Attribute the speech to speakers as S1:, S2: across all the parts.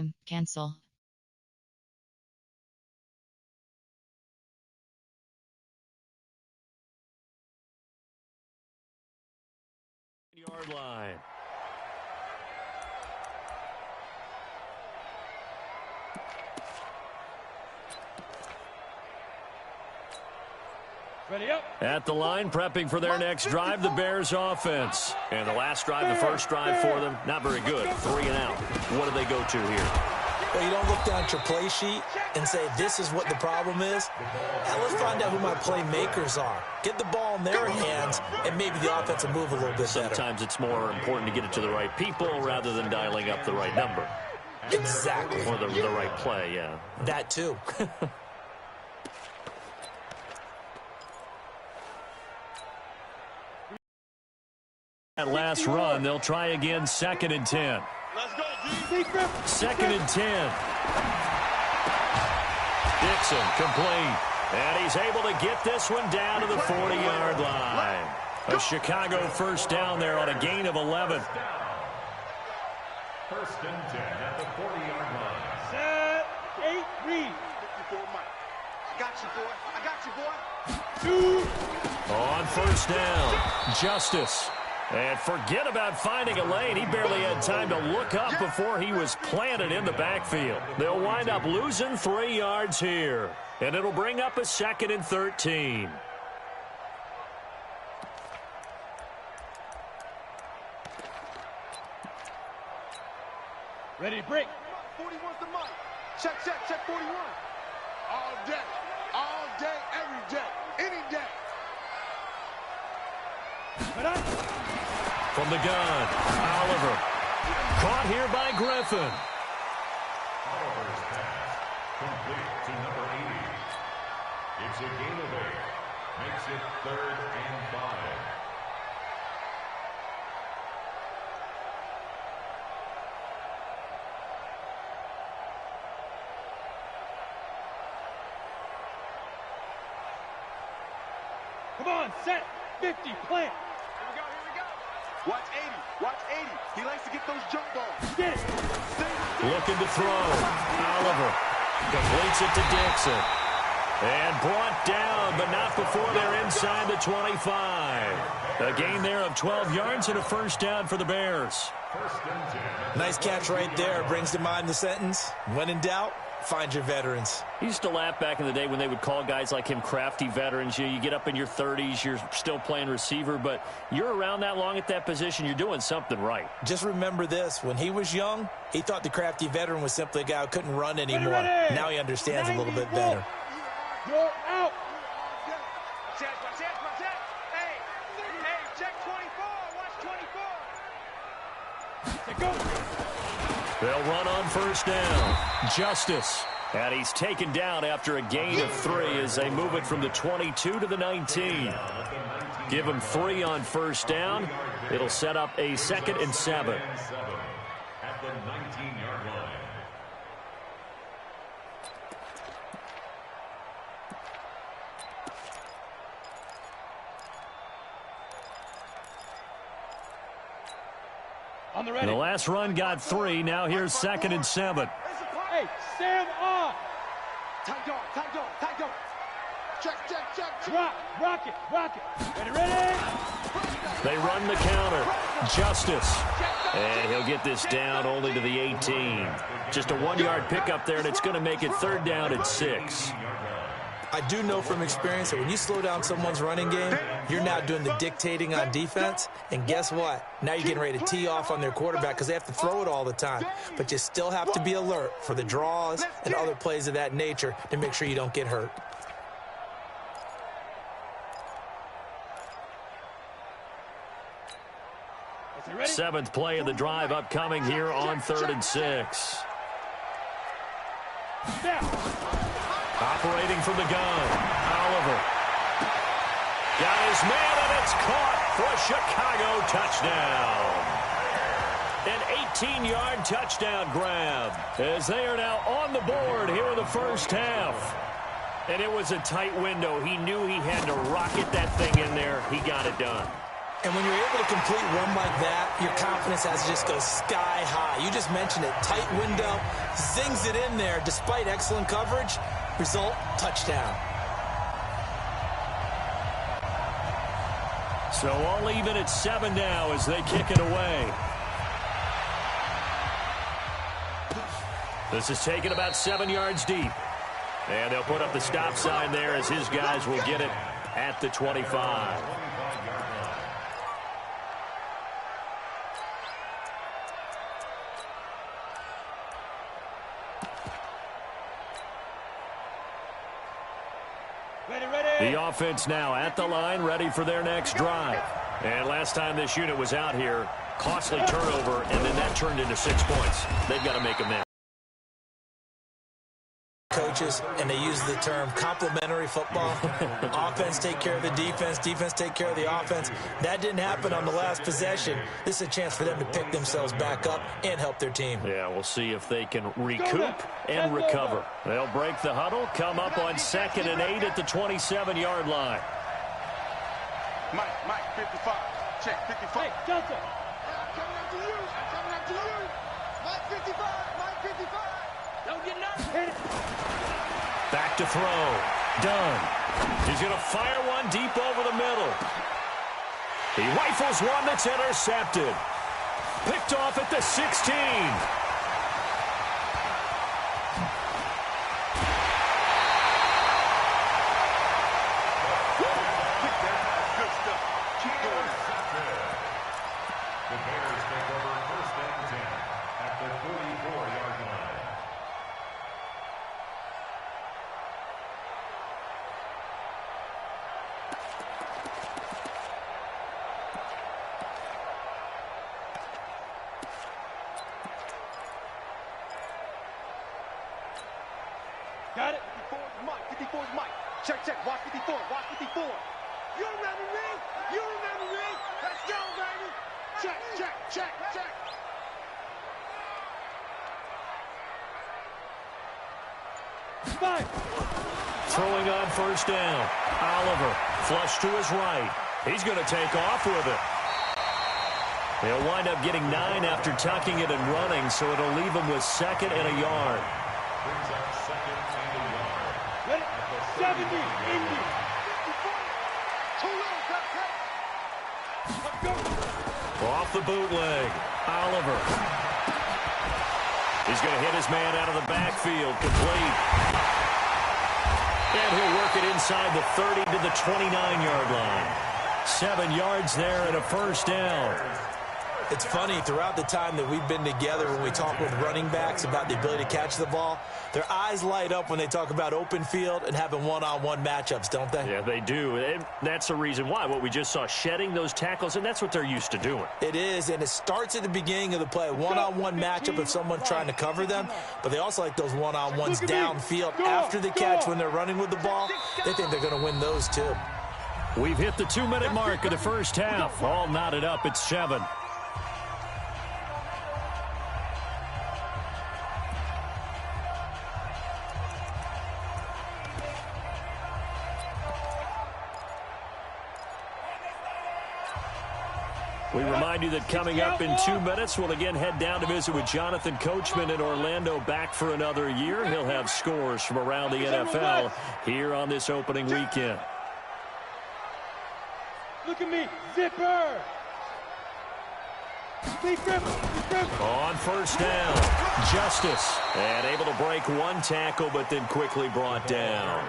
S1: game, cancel.
S2: Yard line.
S3: Ready up.
S2: At the line, prepping for their next drive, the Bears offense. And the last drive, the first drive for them, not very good. 3 and out. What do they go to here?
S4: Well, you don't look down at your play sheet and say, this is what the problem is. Now let's find out who my playmakers are. Get the ball in their hands, and maybe the offense will move a little bit better.
S2: Sometimes it's more important to get it to the right people rather than dialing up the right number.
S4: Exactly.
S2: Or the right play, yeah.
S4: That too.
S2: That last run, they'll try again, 2nd and 10.
S3: Let's go, G.
S2: 2nd and 10. Dixon complete. And he's able to get this one down to the 40-yard line. A Chicago first down there on a gain of 11.
S5: 1st and 10 at the 40-yard line.
S3: Set, 8, read.
S6: I got you, boy. I got you, boy.
S3: 2.
S2: On first down, Justice. And forget about finding a lane. He barely had time to look up before he was planted in the backfield. They'll wind up losing 3 yards here. And it'll bring up a 2nd and 13.
S3: Ready to break.
S6: 41's the mic. Check 41. All day, every day, any day.
S2: From the gun, Oliver. Caught here by Griffin.
S5: Oliver's pass, complete to number 80. It's a gain of 8. Makes it 3rd and 5.
S3: Come on, set, 50, plant.
S6: Here we go. Watch 80. Watch 80. He likes to get those jump balls.
S3: Get it.
S2: Looking to throw. Oliver completes it to Dixon. And brought down, but not before they're inside the 25. A gain there of 12 yards and a first down for the Bears.
S5: 1st and 10.
S4: Nice catch right there. Brings to mind the sentence, when in doubt, find your veterans.
S2: He used to laugh back in the day when they would call guys like him crafty veterans. You get up in your 30s, you're still playing receiver, but you're around that long at that position, you're doing something right.
S4: Just remember this. When he was young, he thought the crafty veteran was simply a guy who couldn't run anymore.
S3: Ready.
S4: Now he understands a little bit better.
S3: You're out.
S6: Check. Hey, check 24. Watch 24.
S3: Go.
S2: They'll run on first down. Justice. And he's taken down after a gain of 3 as they move it from the 22 to the 19. Give him 3 on first down. It'll set up a 2nd and 7.
S5: At the 19-yard line.
S3: On the
S2: And
S3: ready.
S2: the last run got 3. Now here's 2nd and 7.
S3: Hey, Sam on.
S6: Tight dog. Check.
S3: Rock it. Ready.
S2: They run the counter. Justice. And he'll get this down only to the 18. Just a 1-yard pickup there, and it's going to make it 3rd down at 6.
S4: I do know from experience that when you slow down someone's running game, you're now doing the dictating on defense. And guess what? Now you're getting ready to tee off on their quarterback because they have to throw it all the time. But you still have to be alert for the draws and other plays of that nature to make sure you don't get hurt.
S3: Ready?
S2: 7th play of the drive upcoming here on 3rd and 6.
S3: Snap.
S2: Operating from the gun, Oliver. Got his man, and it's caught for a Chicago touchdown. An 18-yard touchdown grab as they are now on the board here in the first half. And it was a tight window. He knew he had to rocket that thing in there. He got it done.
S4: And when you're able to complete one like that, your confidence has to just go sky high. You just mentioned it. Tight window. zings it in there despite excellent coverage. Result, touchdown.
S2: So all even at 7 now as they kick it away. This is taken about 7 yards deep. And they'll put up the stop sign there as his guys will get it at the 25. The offense now at the line, ready for their next drive. And last time this unit was out here, costly turnover, and then that turned into 6 points. They've got to make them now.
S4: Coaches, and they use the term complementary football. Offense take care of the defense, defense take care of the offense. That didn't happen on the last possession. This is a chance for them to pick themselves back up and help their team.
S2: Yeah, we'll see if they can recoup and recover. They'll break the huddle, come up on 2nd and 8 at the 27-yard line.
S6: Mike, 55. Check, 55.
S3: Hey, Delta.
S6: I'm coming up to you. I'm coming up to you. Mike 55. Mike 55.
S3: Don't get nothing. Hit it.
S2: Back to throw. Done. He's going to fire one deep over the middle. He rifles one that's intercepted. Picked off at the 16.
S6: Good stuff. Keep doing it.
S5: The Bears take over 1st and 10 at the 44-yard line.
S3: Got it.
S6: 54 is Mike. Check. Watch 54. Watch 54. You remember me? You remember me? Let's go, baby. Check.
S3: Five.
S2: Throwing on 1st down. Oliver, flush to his right. He's going to take off with it. He'll wind up getting 9 after tucking it and running, so it'll leave him with 2nd and a yard.
S5: Brings up 2nd and a yard.
S3: Ready? 70. Indy.
S6: Too low,
S3: Let's go.
S2: Off the bootleg. Oliver. He's going to hit his man out of the backfield. Complete. And he'll work it inside the 30 to the 29-yard line. 7 yards there and a 1st down.
S4: It's funny, throughout the time that we've been together, when we talk with running backs about the ability to catch the ball, their eyes light up when they talk about open field and having one-on-one matchups, don't they?
S2: Yeah, they do. And that's the reason why. What we just saw, shedding those tackles, and that's what they're used to doing.
S4: It is, and it starts at the beginning of the play. One-on-one matchup if someone's trying to cover them, but they also like those one-on-ones downfield after the catch when they're running with the ball. They think they're going to win those too.
S2: We've hit the 2-minute mark of the first half. All knotted up at 7. We remind you that coming up in 2 minutes, we'll again head down to visit with Jonathan Coachman in Orlando, back for another year. He'll have scores from around the NFL here on this opening weekend.
S3: Look at me. Zipper.
S2: On 1st down, Justice. And able to break one tackle, but then quickly brought down.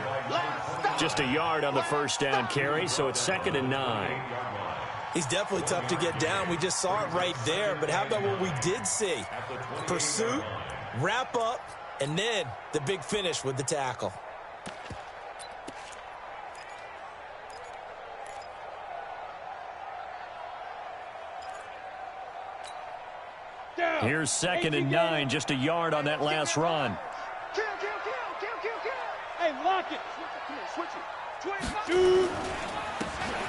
S2: Just a yard on the 1st down carry, so it's 2nd and 9.
S4: He's definitely tough to get down. We just saw it right there. But how about what we did see? Pursuit, wrap up, and then the big finish with the tackle.
S2: Here's 2nd and 9, just a yard on that last run.
S6: Kill.
S3: Hey, lock it.
S6: Switch it.
S3: Dude.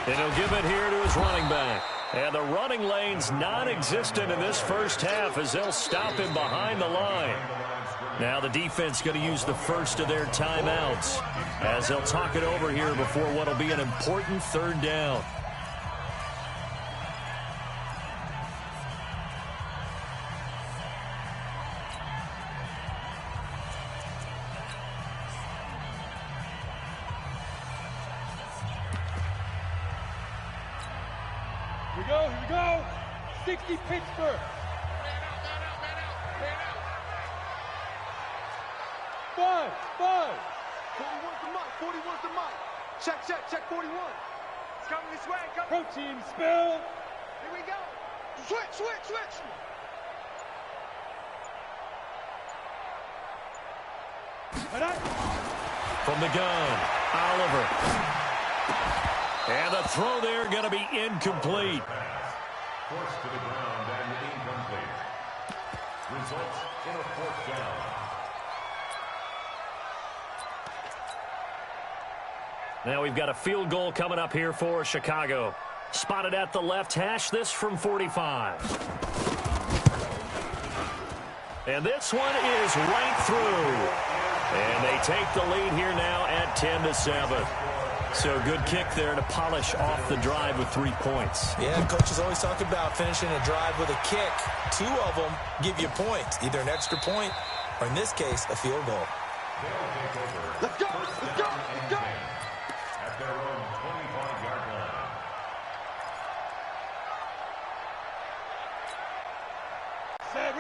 S2: And he'll give it here to his running back. And the running lane's non-existent in this first half as they'll stop him behind the line. Now the defense going to use the first of their timeouts as they'll talk it over here before what will be an important 3rd down.
S3: we go, here we go. 60 Pittsburgh. Five.
S6: 41's the mic, 41's the mic. Check 41. It's coming this way,
S3: Protein spill.
S6: Here we go. Switch.
S2: From the gun, Oliver. And the throw there going to be incomplete.
S5: Forced to the ground and incomplete. Results in a fourth down.
S2: Now we've got a field goal coming up here for Chicago. Spotted at the left hash, this from 45. And this one is right through. And they take the lead here now at 10-7. So good kick there to polish off the drive with 3 points.
S4: Yeah, coaches always talk about finishing a drive with a kick. 2 of them give you points, either an extra point or, in this case, a field goal.
S6: Let's go.
S5: At their own 25-yard line.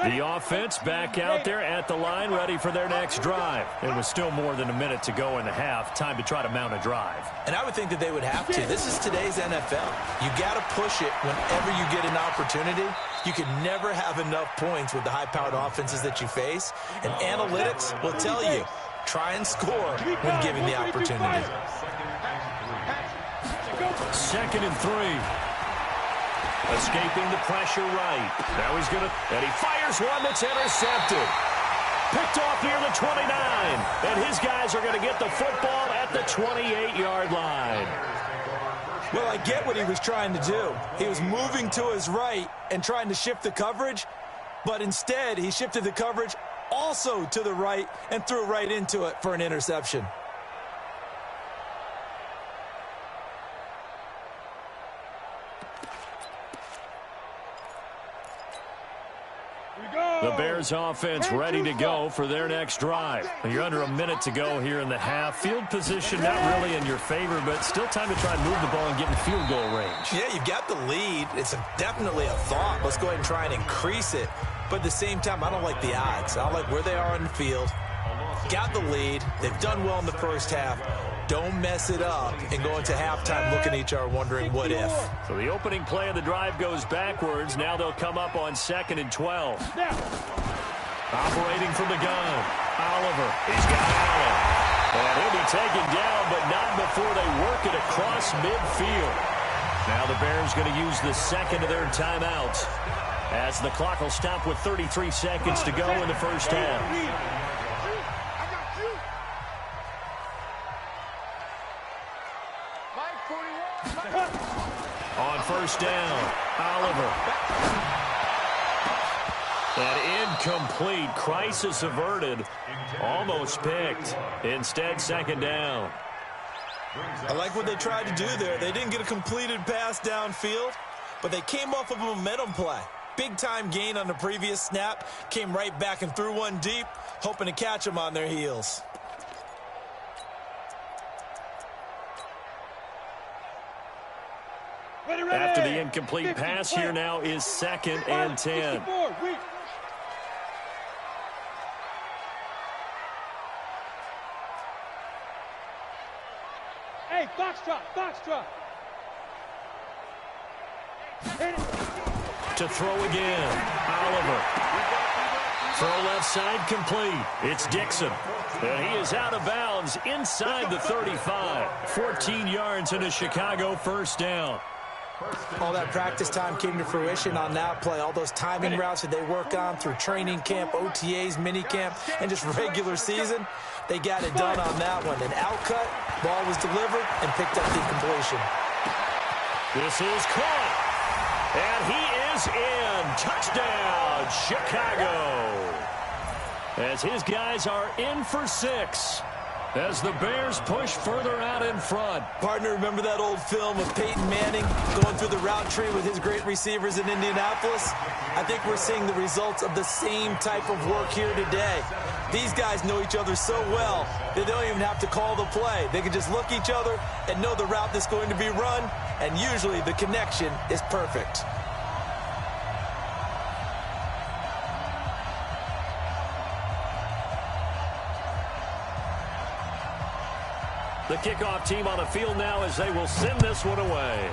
S2: The offense back out there at the line, ready for their next drive. It was still more than a minute to go in the half. Time to try to mount a drive.
S4: And I would think that they would have to. This is today's NFL. You got to push it whenever you get an opportunity. You can never have enough points with the high-powered offenses that you face. And analytics will tell you, try and score when given the opportunity.
S2: 2nd and 3. Escaping the pressure right. Now he's going to, and he fires one that's intercepted. Picked off near the 29. And his guys are going to get the football at the 28-yard line.
S4: Well, I get what he was trying to do. He was moving to his right and trying to shift the coverage, but instead he shifted the coverage also to the right and threw right into it for an interception.
S2: The Bears offense ready to go for their next drive. You're under a minute to go here in the half. Field position not really in your favor, but still time to try and move the ball and get in field goal range.
S4: Yeah, you've got the lead. It's definitely a thought. Let's go ahead and try and increase it. But at the same time, I don't like the odds. I don't like where they are on the field. Got the lead. They've done well in the first half. Don't mess it up and go into halftime looking at each other wondering what if.
S2: So the opening play of the drive goes backwards. Now they'll come up on 2nd and 12. Operating from the gun, Oliver. He's got Allen. And he'll be taken down, but not before they work it across midfield. Now the Bears going to use the second of their timeouts as the clock will stop with 33 seconds to go in the first half. On first down, Oliver. And incomplete. Crisis averted. Almost picked. Instead, 2nd down.
S4: I like what they tried to do there. They didn't get a completed pass downfield, but they came off of a momentum play. Big-time gain on the previous snap. Came right back and threw one deep, hoping to catch them on their heels.
S2: After the incomplete pass, here now is 2nd and 10.
S3: Hey, Foxtrot.
S2: To throw again, Oliver. Throw left side complete. It's Dixon. And he is out of bounds inside the 35. 14 yards and a Chicago first down.
S4: All that practice time came to fruition on that play. All those timing routes that they work on through training camp, OTAs, minicamp, and just regular season, they got it done on that one. An outcut, ball was delivered, and picked up the completion.
S2: This is caught. And he is in. Touchdown, Chicago. As his guys are in for 6. As the Bears push further out in front.
S4: Partner, remember that old film of Peyton Manning going through the route tree with his great receivers in Indianapolis? I think we're seeing the results of the same type of work here today. These guys know each other so well that they don't even have to call the play. They can just look each other and know the route that's going to be run and usually the connection is perfect.
S2: The kickoff team on the field now as they will send this one away.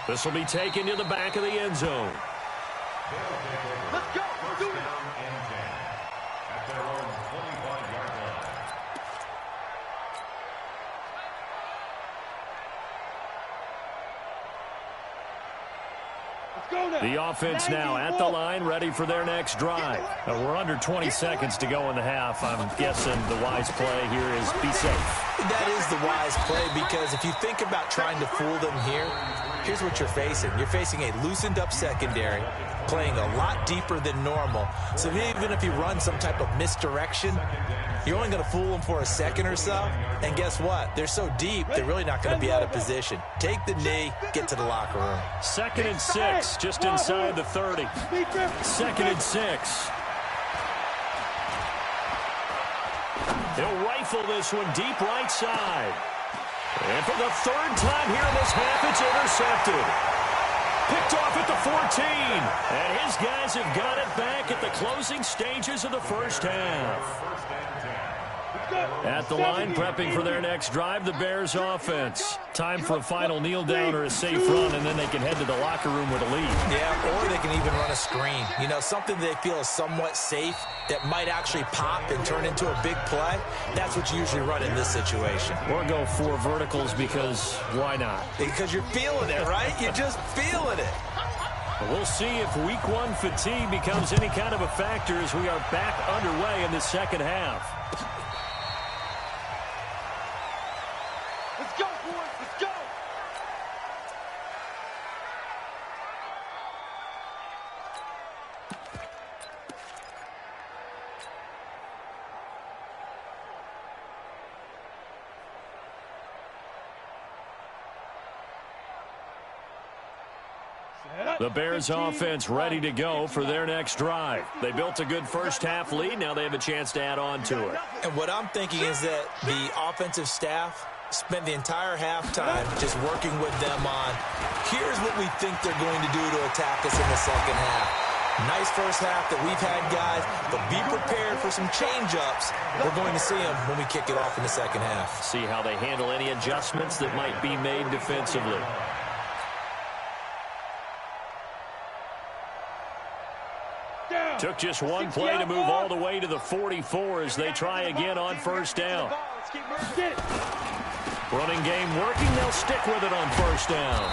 S2: This will be taken to the back of the end zone.
S6: Let's go. Do it.
S5: At their own 25-yard line.
S3: Let's go now.
S2: The offense now at the line, ready for their next drive. We're under 20 seconds to go in the half. I'm guessing the wise play here is be safe.
S4: That is the wise play, because if you think about trying to fool them here, here's what you're facing. You're facing a loosened up secondary, playing a lot deeper than normal. So even if you run some type of misdirection, you're only going to fool them for a second or so. And guess what? They're so deep, they're really not going to be out of position. Take the knee, get to the locker room.
S2: 2nd and 6, just inside the 30. 2nd and 6. They'll rifle this one deep right side. And for the 3rd time here in this half, it's intercepted. Picked off at the 14. And his guys have got it back at the closing stages of the first half. At the line, prepping for their next drive, the Bears offense. Time for a final kneel down or a safe run, and then they can head to the locker room with a lead.
S4: Yeah, or they can even run a screen. You know, something they feel is somewhat safe that might actually pop and turn into a big play. That's what you usually run in this situation.
S2: Or go 4 verticals because why not?
S4: Because you're feeling it, right? You're just feeling it.
S2: We'll see if week 1 fatigue becomes any kind of a factor as we are back underway in the second half.
S6: Let's go, boys. Let's go.
S2: The Bears offense ready to go for their next drive. They built a good first half lead. Now they have a chance to add on to it.
S4: And what I'm thinking is that the offensive staff spent the entire halftime just working with them on, here's what we think they're going to do to attack us in the second half. Nice first half that we've had, guys, but be prepared for some change-ups. We're going to see them when we kick it off in the second half.
S2: See how they handle any adjustments that might be made defensively. Took just one play to move all the way to the 44 as they try again on first down. Running game working. They'll stick with it on first down.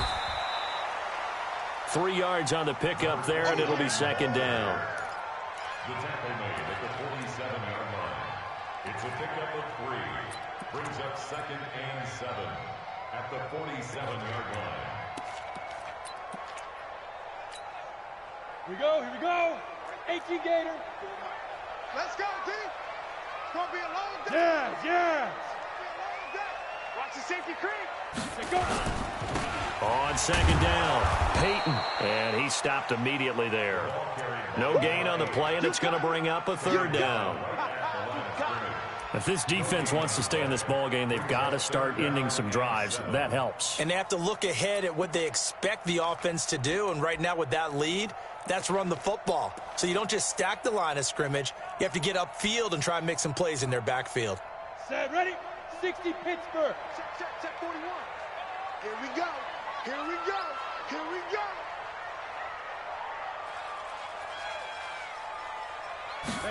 S2: 3 yards on the pickup there, and it'll be second down.
S5: The tackle made at the 47-yard line. It's a pickup of 3. Brings up 2nd and 7 at the 47-yard line.
S3: Here we go. Here we go. 18 Gator.
S6: Let's go, D. It's going to be a long day.
S3: Yeah, yeah.
S6: Watch the safety creep.
S3: Let's go.
S2: On second down, Peyton, and he stopped immediately there. No gain on the play, and it's going to bring up a 3rd down. If this defense wants to stay in this ballgame, they've got to start ending some drives. That helps.
S4: And they have to look ahead at what they expect the offense to do, and right now with that lead, that's run the football. So you don't just stack the line of scrimmage. You have to get upfield and try and make some plays in their backfield.
S3: Set, ready? 60 Pittsburgh.
S6: Check 41. Here we go. Here we go. Here we go.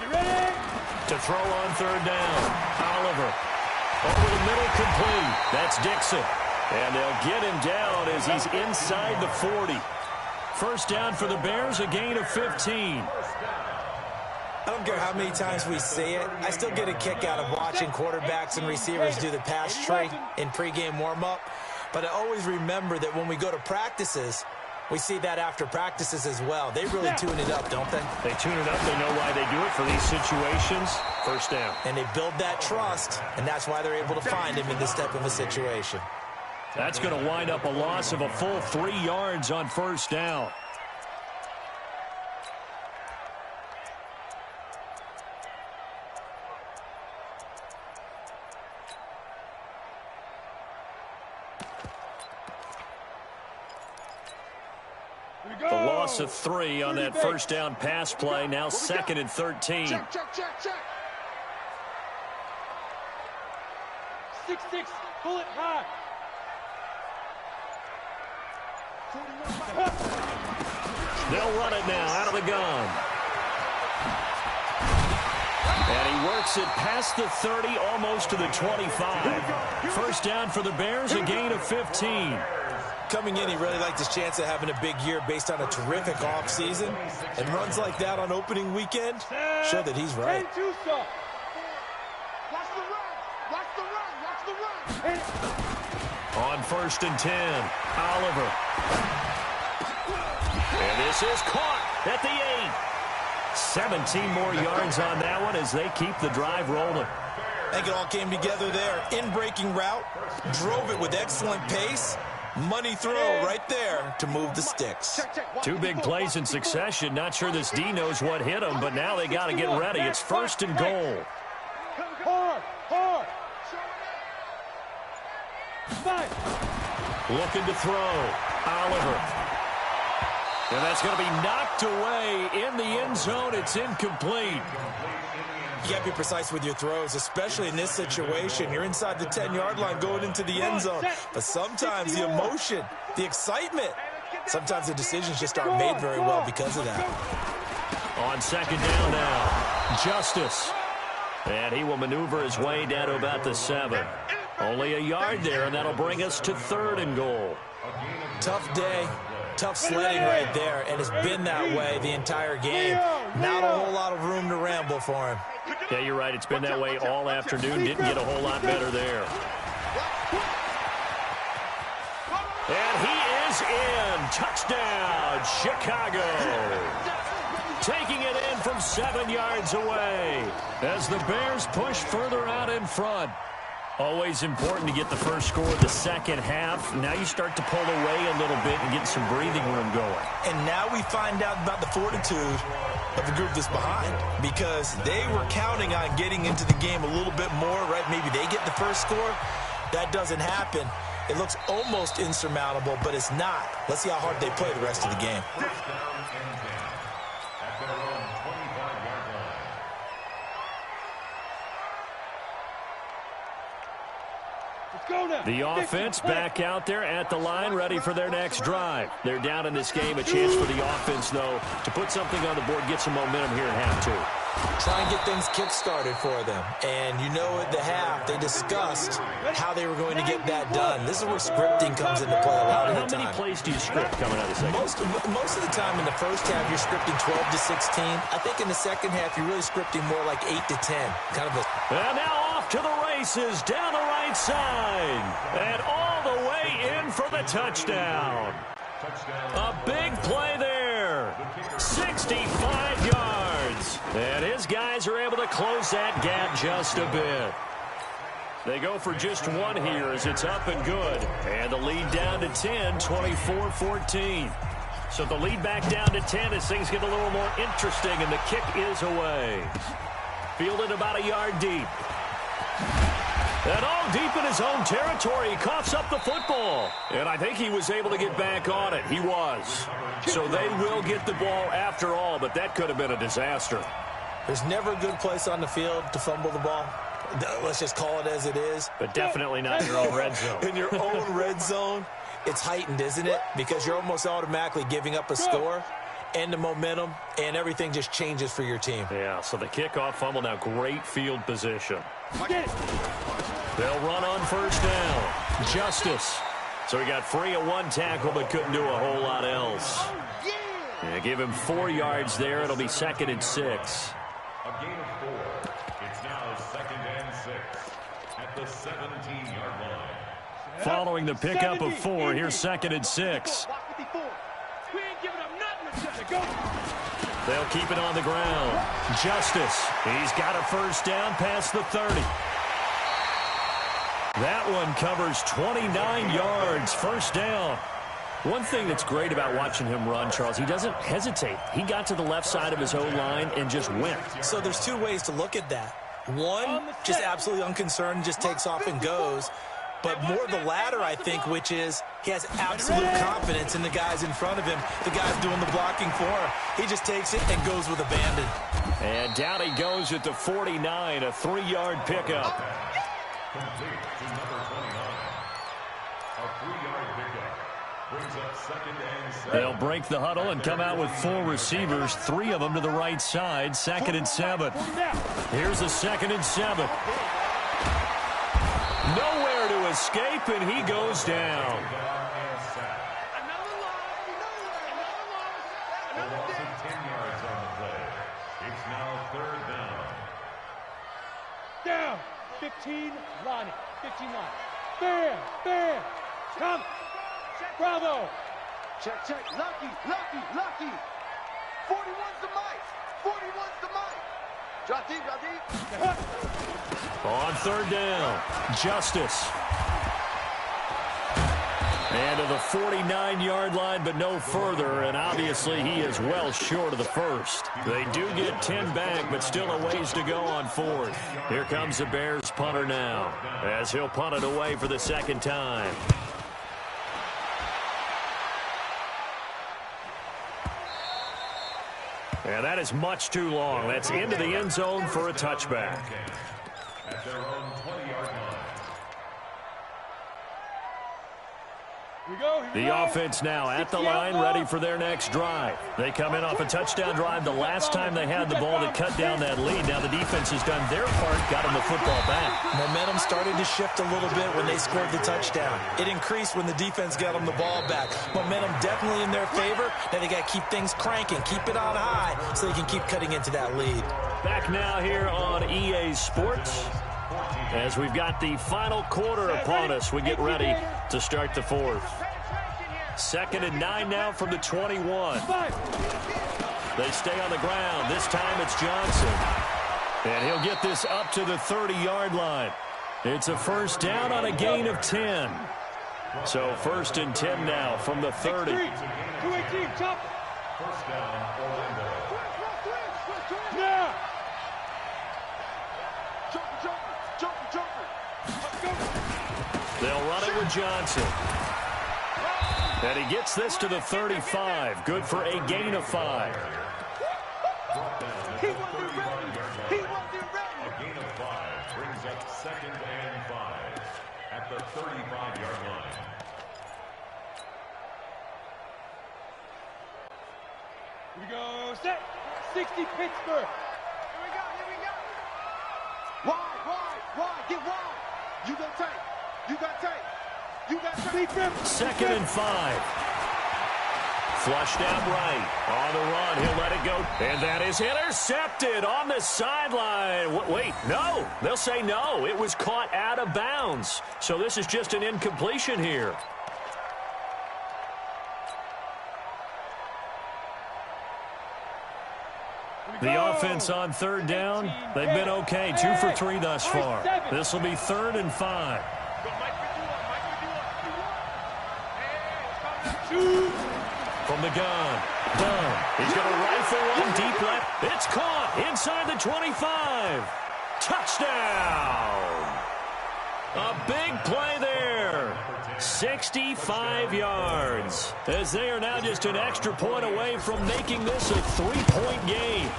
S3: Ready?
S2: To throw on 3rd down, Oliver. Over the middle, complete. That's Dixon. And they'll get him down as he's inside the 40. First down for the Bears, a gain of 15.
S4: I don't care how many times we see it. I still get a kick out of watching quarterbacks and receivers do the pass tree in pregame warm-up. But I always remember that when we go to practices, we see that after practices as well. They really tune it up, don't they?
S2: They tune it up. They know why they do it for these situations. First down.
S4: And they build that trust, and that's why they're able to find him in this type of a situation.
S2: That's going to wind up a loss of a full 3 yards on first down. The loss of 3 on that first down pass play. Now 2nd and 13.
S6: Check.
S3: 6-6. Pull it high.
S2: They'll run it now out of the gun. And he works it past the 30, almost to the 25. First down for the Bears, a gain of 15.
S4: Coming in, he really liked his chance of having a big year based on a terrific offseason. And runs like that on opening weekend show that he's right.
S6: Watch the run.
S2: On 1st and 10, Oliver. And this is caught at the 8. 17 more yards on that one as they keep the drive rolling.
S4: I think it all came together there. In-breaking route, drove it with excellent pace. Money throw right there to move the sticks.
S2: 2 big plays in succession. Not sure this D knows what hit him, but now they got to get ready. It's 1st and goal.
S3: Hard.
S2: Looking to throw. Oliver. And that's going to be knocked away in the end zone. It's incomplete.
S4: You got to be precise with your throws, especially in this situation. You're inside the 10-yard line going into the end zone. But sometimes the emotion, the excitement, sometimes the decisions just aren't made very well because of that.
S2: On 2nd down now, Justice. And he will maneuver his way down to about the 7. Only a yard there, and that'll bring us to 3rd and goal.
S4: Tough day. Tough sledding right there, and it's been that way the entire game. Not a whole lot of room to ramble for him.
S2: Yeah, you're right. It's been that way all afternoon. Didn't get a whole lot better there. And he is in. Touchdown, Chicago. Taking it in from 7 yards away as the Bears push further out in front. Always important to get the first score of the second half. Now you start to pull away a little bit and get some breathing room going.
S4: And now we find out about the fortitude of the group that's behind, because they were counting on getting into the game a little bit more, right? Maybe they get the first score. That doesn't happen. It looks almost insurmountable, but it's not. Let's see how hard they play the rest of the game.
S2: The offense back out there at the line, ready for their next drive. They're down in this game. A chance for the offense, though, to put something on the board, get some momentum here at half 2.
S4: Try and get things kick-started for them. And you know at the half, they discussed how they were going to get that done. This is where scripting comes into play a lot of the time.
S2: How many plays do you script coming out of the second?
S4: Most of the time in the first half, you're scripting 12 to 16. I think in the second half, you're really scripting more like 8 to 10. Kind of a...
S2: And now off to the races, down the right side. And all the way in for the touchdown. A big play there. 65 yards. And his guys are able to close that gap just a bit. They go for just 1 here as it's up and good. And the lead down to 10, 24-14. So the lead back down to 10 as things get a little more interesting, and the kick is away. Fielded about a yard deep. And all deep in his own territory, he coughs up the football. And I think he was able to get back on it. He was. So they will get the ball after all, but that could have been a disaster.
S4: There's never a good place on the field to fumble the ball. Let's just call it as it is.
S2: But definitely not in your own red zone.
S4: In your own red zone, it's heightened, isn't it? Because you're almost automatically giving up a score and the momentum, and everything just changes for your team.
S2: Yeah, so the kickoff fumble, now great field position. They'll run on first down. Justice. So he got free of 1 tackle but couldn't do a whole lot else. Yeah, give him 4 yards there. It'll be 2nd and 6.
S5: A gain of 4. It's now 2nd and 6 at the 17-yard line.
S2: Following the pickup of 4, here's 2nd and 6.
S3: We ain't giving up nothing. Go.
S2: They'll keep it on the ground. Justice. He's got a first down past the 30. That one covers 29 yards. First down. One thing that's great about watching him run, Charles, he doesn't hesitate. He got to the left side of his own line and just went.
S4: So there's 2 ways to look at that. One, just absolutely unconcerned, just takes off and goes. but more the latter, I think, which is he has absolute confidence in the guys in front of him, the guys doing the blocking for him. He just takes it and goes with abandon.
S2: And down he goes at the 49, a 3-yard pickup.
S5: Complete to number 29. A 3-yard pickup. Brings up second and 7.
S2: They'll break the huddle and come out with 4 receivers, 3 of them to the right side, 2nd and 7. Here's a 2nd and 7. Nowhere to escape, and he goes down.
S6: Another loss.
S5: A loss of 10 yards on the play. It's now 3rd down.
S3: Down. 15, Lonnie. 15 line. Bam. Come. Bravo.
S6: Check. Lucky. 41's the mic. Drop deep.
S2: On 3rd down, Justice. And to the 49-yard line, but no further, and obviously he is well short of the first. They do get 10 back, but still a ways to go on 4th. Here comes the Bears punter now, as he'll punt it away for the 2nd time. And that is much too long. That's into the end zone for a touchback.
S5: At their own 20-yard line.
S2: The offense now at the line, ready for their next drive. They come in off a touchdown drive the last time they had the ball to cut down that lead. Now the defense has done their part, got them the football back.
S4: Momentum started to shift a little bit when they scored the touchdown. It increased when the defense got them the ball back. Momentum definitely in their favor. Now they got to keep things cranking, keep it on high so they can keep cutting into that lead.
S2: Back now here on EA Sports. As we've got the final quarter upon us, we get ready to start the 4th. 2nd and 9 now from the 21. They stay on the ground. This time it's Johnson. And he'll get this up to the 30-yard line. It's a 1st down on a gain of 10. So 1st and 10 now from the 30.
S3: 218, jump.
S5: 1st down, Orlando.
S3: Yeah.
S2: They'll run it with Johnson. And he gets this to the 35. Good for a gain of 5.
S6: He wasn't ready.
S5: A gain of 5 brings up 2nd and 5 at the 35-yard line.
S3: Here we go. Set. 60 Pittsburgh.
S6: Here we go. Why? Get wide. You got tape.
S2: 2nd and 5. Flushed out right. On the run, he'll let it go. And that is intercepted on the sideline. Wait, no. They'll say no. It was caught out of bounds. So this is just an incompletion here. The offense on 3rd down, they've been okay. 2 for 3 thus far. This will be 3rd and 5. From the gun. Dunn. He's going to rifle one deep left. It's caught inside the 25. Touchdown. A big play there. 65 yards. As they are now just an extra point away from making this a 3-point game.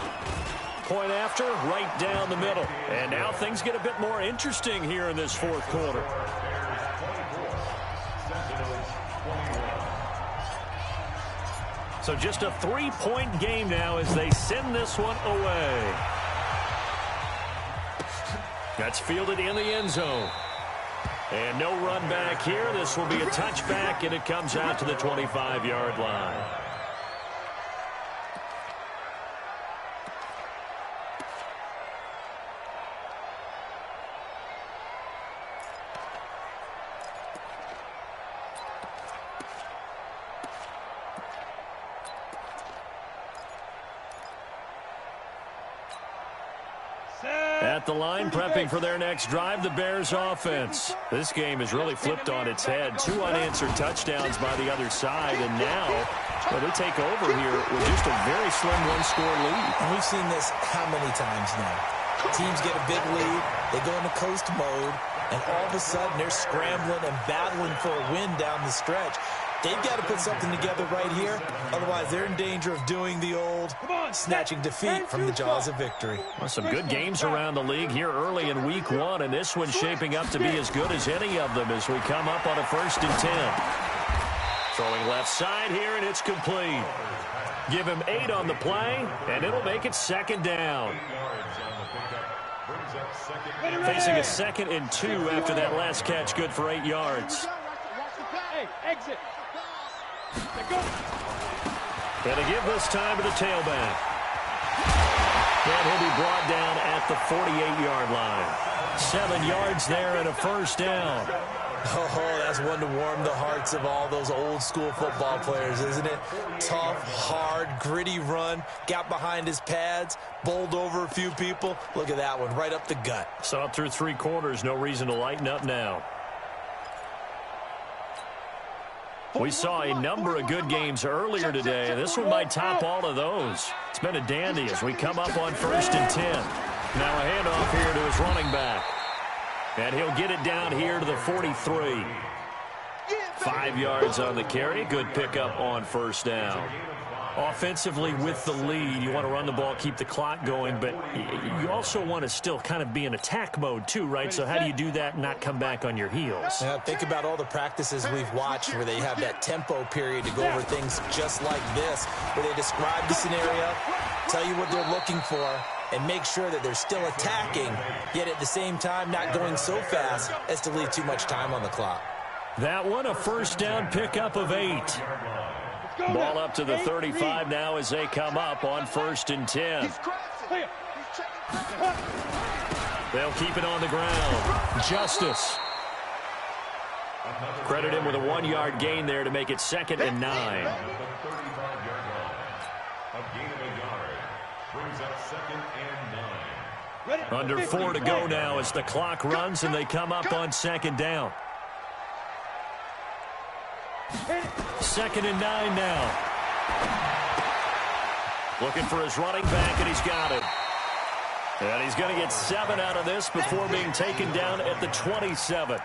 S2: Point after, right down the middle. And now things get a bit more interesting here in this 4th quarter. So just a 3-point game now as they send this one away. That's fielded in the end zone. And no run back here. This will be a touchback, and it comes out to the 25-yard line. At the line, prepping for their next drive, the Bears offense. This game has really flipped on its head. 2 unanswered touchdowns by the other side, and now they take over here with just a very slim 1-score lead.
S4: And we've seen this how many times now? Teams get a big lead, they go into coast mode, and all of a sudden they're scrambling and battling for a win down the stretch. They've got to put something together right here. Otherwise, they're in danger of doing the old snatching defeat from the jaws of victory.
S2: Well, some good games around the league here early in week 1, and this one's shaping up to be as good as any of them as we come up on a 1st and 10. Throwing left side here, and it's complete. Give him 8 on the play, and it'll make it 2nd down. Facing a 2nd and 2 after that last catch, good for 8 yards.
S3: Hey, exit.
S2: And to give this time to the tailback. And he'll be brought down at the 48-yard line. 7 yards there and a 1st down.
S4: Oh, that's one to warm the hearts of all those old-school football players, isn't it? Tough, hard, gritty run. Got behind his pads, bowled over a few people. Look at that one, right up the gut.
S2: Saw it through 3 quarters. No reason to lighten up now. We saw a number of good games earlier today. This one might top all of those. It's been a dandy as we come up on 1st and 10. Now a handoff here to his running back. And he'll get it down here to the 43. 5 yards on the carry. Good pickup on 1st down. Offensively with the lead, you want to run the ball, keep the clock going, but you also want to still kind of be in attack mode too, right? So how do you do that and not come back on your heels?
S4: Yeah, think about all the practices we've watched where they have that tempo period to go over things just like this, where they describe the scenario, tell you what they're looking for, and make sure that they're still attacking, yet at the same time not going so fast as to leave too much time on the clock.
S2: That one, a 1st down pickup of 8. Ball up to the 35 now as they come up on 1st and 10. They'll keep it on the ground. Justice. Credit him with a 1-yard gain there to make it 2nd and 9. Under 4 to go now as the clock runs and they come up on 2nd down. 2nd and 9 now. Looking for his running back, and he's got it. And he's going to get 7 out of this before being taken down at the 27.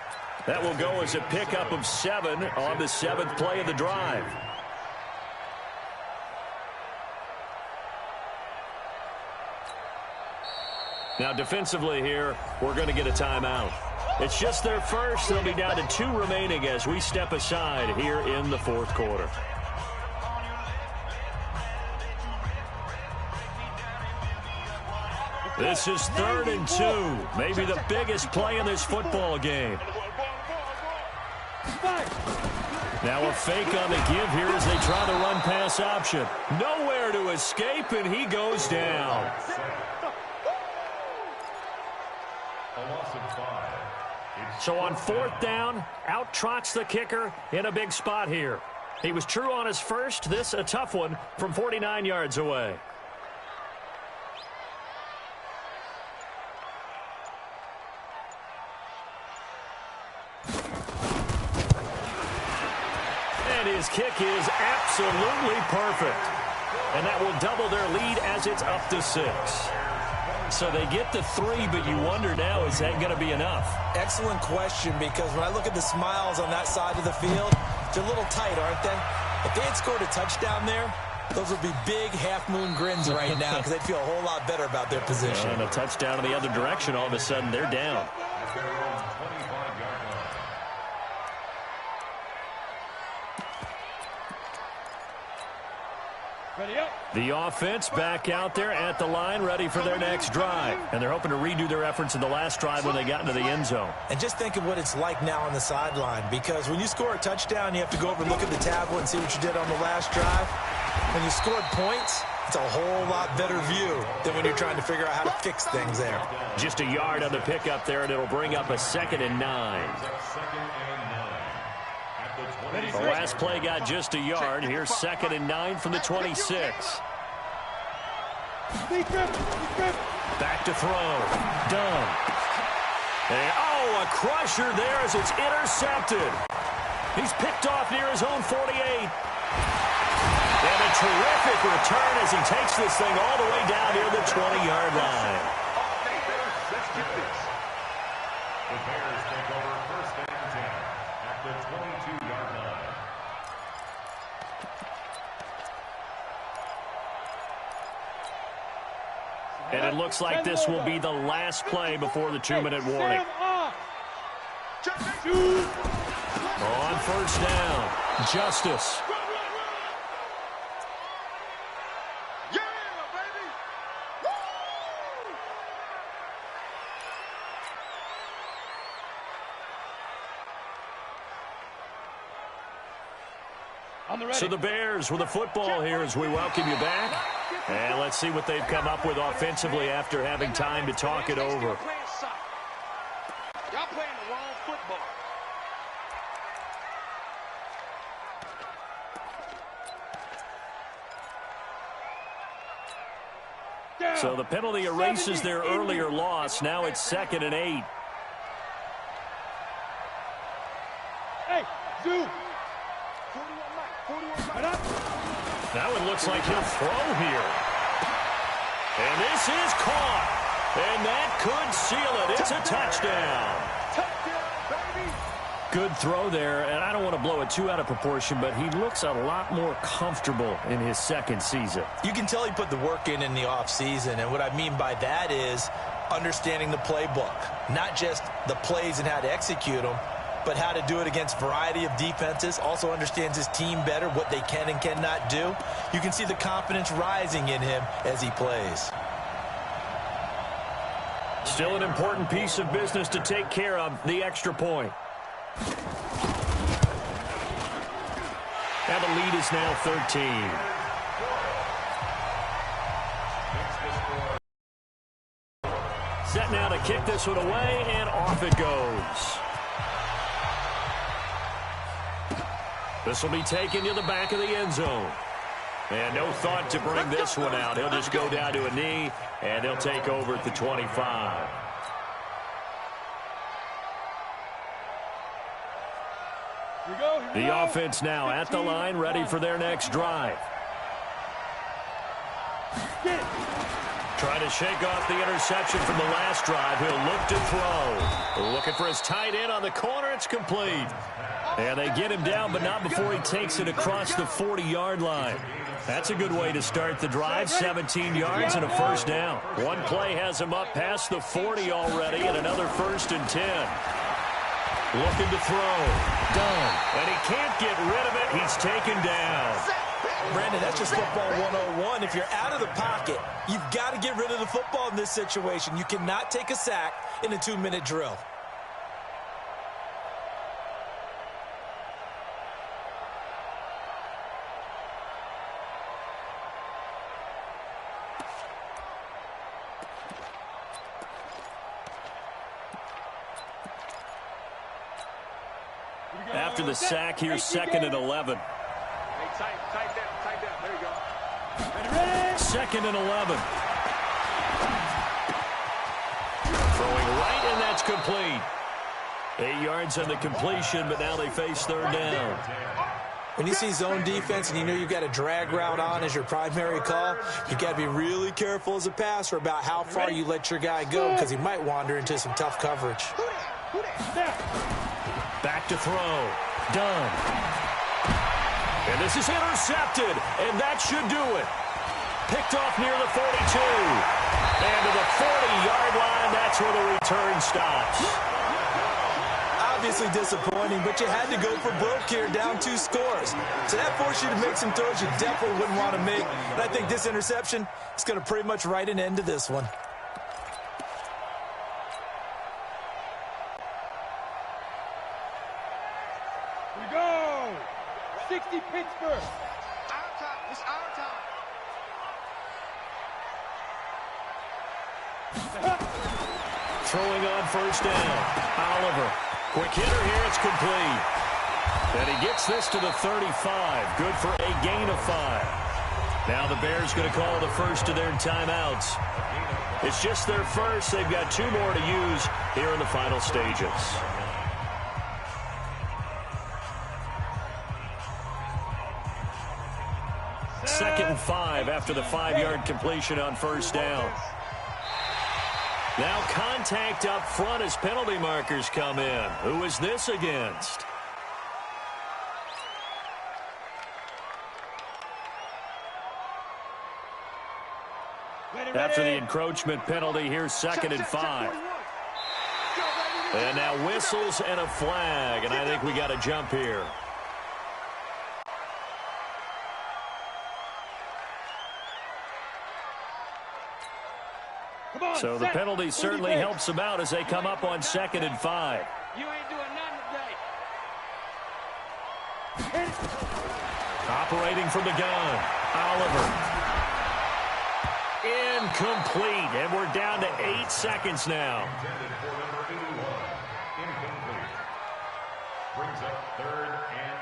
S2: That will go as a pickup of 7 on the 7th play of the drive. Now defensively here, we're going to get a timeout. It's just their first. They'll be down to 2 remaining as we step aside here in the 4th quarter. This is 3rd and 2. Maybe the biggest play in this football game. Now a fake on the give here as they try the run pass option. Nowhere to escape, and he goes down. So on 4th down, out trots the kicker in a big spot here. He was true on his first. This a tough one from 49 yards away. And his kick is absolutely perfect. And that will double their lead as it's up to 6. So they get to 3, but you wonder now, is that going to be enough?
S4: Excellent question, because when I look at the smiles on that side of the field, they're a little tight, aren't they? If they had scored a touchdown there, those would be big half-moon grins right now because they'd feel a whole lot better about their position.
S2: And a touchdown in the other direction, all of a sudden they're down. The offense back out there at the line, ready for their next drive. And they're hoping to redo their efforts in the last drive when they got into the end zone.
S4: And just think of what it's like now on the sideline, because when you score a touchdown, you have to go over and look at the tablet and see what you did on the last drive. When you scored points, it's a whole lot better view than when you're trying to figure out how to fix things there.
S2: Just a yard on the pickup there, and it'll bring up a 2nd and 9. The last play got just a yard. Here's 2nd and 9 from the 26. Back to throw. Done. And, a crusher there as it's intercepted. He's picked off near his own 48. And a terrific return as he takes this thing all the way down near the 20-yard line.
S5: The Bears take over first and 10 at the 22-yard line.
S2: And it looks like this will be the last play before the 2-minute warning. On first down, Justice. So the Bears with the football here as we welcome you back. And let's see what they've come up with offensively after having time to talk it over.
S6: Y'all playing the wrong football.
S2: So the penalty erases their earlier loss. Now it's 2nd and 8.
S3: Hey, Zoo.
S2: Now it looks like he'll throw here. And this is caught. And that could seal it. It's a touchdown. Good throw there, and I don't want to blow it too out of proportion, but he looks a lot more comfortable in his second season.
S4: You can tell he put the work in the offseason, and what I mean by that is understanding the playbook, not just the plays and how to execute them, but how to do it against a variety of defenses. Also understands his team better, what they can and cannot do. You can see the confidence rising in him as he plays.
S2: Still an important piece of business to take care of, the extra point. Now the lead is now 13. Set now to kick this one away, and off it goes. This will be taken to the back of the end zone. And no thought to bring this one out. He'll just go down to a knee, and he'll take over at the 25. The offense now at the line, ready for their next drive. Trying to shake off the interception from the last drive. He'll look to throw. Looking for his tight end on the corner. It's complete. And they get him down, but not before he takes it across the 40-yard line. That's a good way to start the drive. 17 yards and a first down. One play has him up past the 40 already, and another 1st and 10. Looking to throw. Done. And he can't get rid of it. He's taken down.
S4: Brandon, that's just football 101. If you're out of the pocket, you've got to get rid of the football in this situation. You cannot take a sack in a 2-minute drill.
S2: After the sack, here's 2nd and 11.
S6: Hey, tight down. There you go.
S2: 2nd and 11. Throwing right, and that's complete. 8 yards on the completion, but now they face 3rd down.
S4: When you see zone defense and you know you've got a drag route on as your primary call, you got to be really careful as a passer about how far you let your guy go, because he might wander into some tough coverage.
S2: Back to throw. Done. And this is intercepted, and that should do it. Picked off near the 42. And to the 40-yard line, that's where the return stops.
S4: Obviously disappointing, but you had to go for broke here, down 2 scores. So that forced you to make some throws you definitely wouldn't want to make. And I think this interception is going to pretty much write an end to this one.
S3: We go! 60 Pittsburgh!
S6: Our time. It's our time.
S2: Throwing on first down. Oliver. Quick hitter here. It's complete. And he gets this to the 35. Good for a gain of 5. Now the Bears going to call the first of their timeouts. It's just their first. They've got 2 more to use here in the final stages. Second and 5 after the 5-yard completion on first down. Now contact up front as penalty markers come in. Who is this against? After the encroachment penalty, here's 2nd and 5. And now whistles and a flag, and I think we got a jump here. So the penalty certainly helps them out as they come up on 2nd and 5.
S6: You ain't doing nothing today.
S2: Operating from the gun, Oliver. Incomplete, and we're down to 8 seconds now.
S5: Intended for number 81. Incomplete. Brings up 3rd and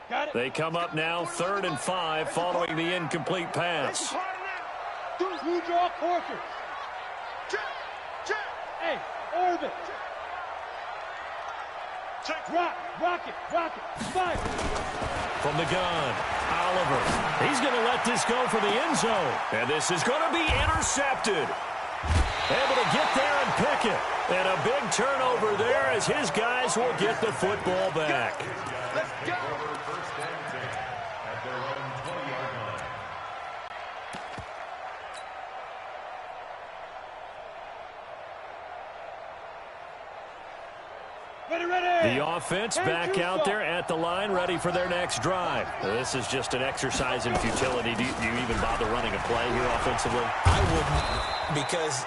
S5: 5.
S2: They come up now 3rd and 5 following the incomplete pass.
S3: Two draw quarters. Hey, orbit. Rock it. Fire.
S2: From the gun, Oliver. He's going to let this go for the end zone. And this is going to be intercepted. Able to get there and pick it. And a big turnover there as his guys will get the football back.
S6: Let's go.
S5: First and 10 at their own 20-yard line.
S3: Ready.
S2: The offense back out there at the line, ready for their next drive. This is just an exercise in futility. Do you even bother running a play here offensively?
S4: I wouldn't, because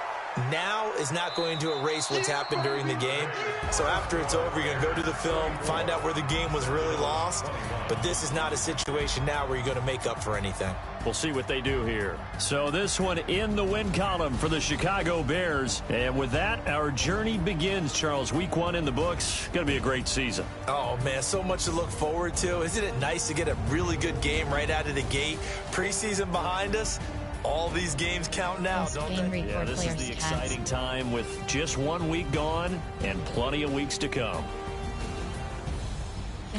S4: now is not going to erase what's happened during the game. So after it's over, you're going to go to the film, find out where the game was really lost. But this is not a situation now where you're going to make up for anything.
S2: We'll see what they do here. So this one in the win column for the Chicago Bears. And with that, our journey begins, Charles. Week 1 in the books. Going to be a great season.
S4: Oh, man, so much to look forward to. Isn't it nice to get a really good game right out of the gate? Preseason behind us. All these games count now, don't they?
S2: Yeah, this is the exciting time with just 1 week gone and plenty of weeks to come.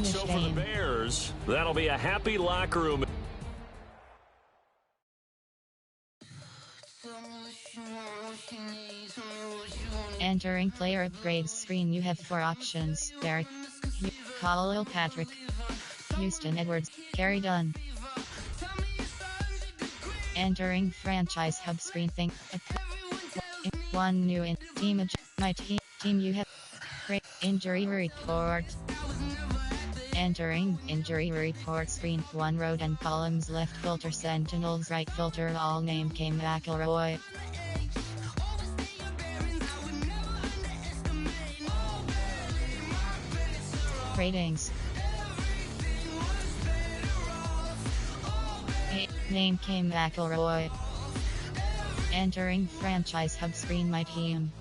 S2: So for the Bears, that'll be a happy locker room.
S1: Entering player upgrades screen, you have 4 options: Derek, Khalil Patrick, Houston Edwards, Kerry Dunn. Entering franchise hub screen, think one new in team. My team you have injury report. Entering injury report screen, 1 row and columns, left filter Sentinels, right filter all name came McElroy. Ratings. Name came McElroy. Entering franchise hub screen, my team.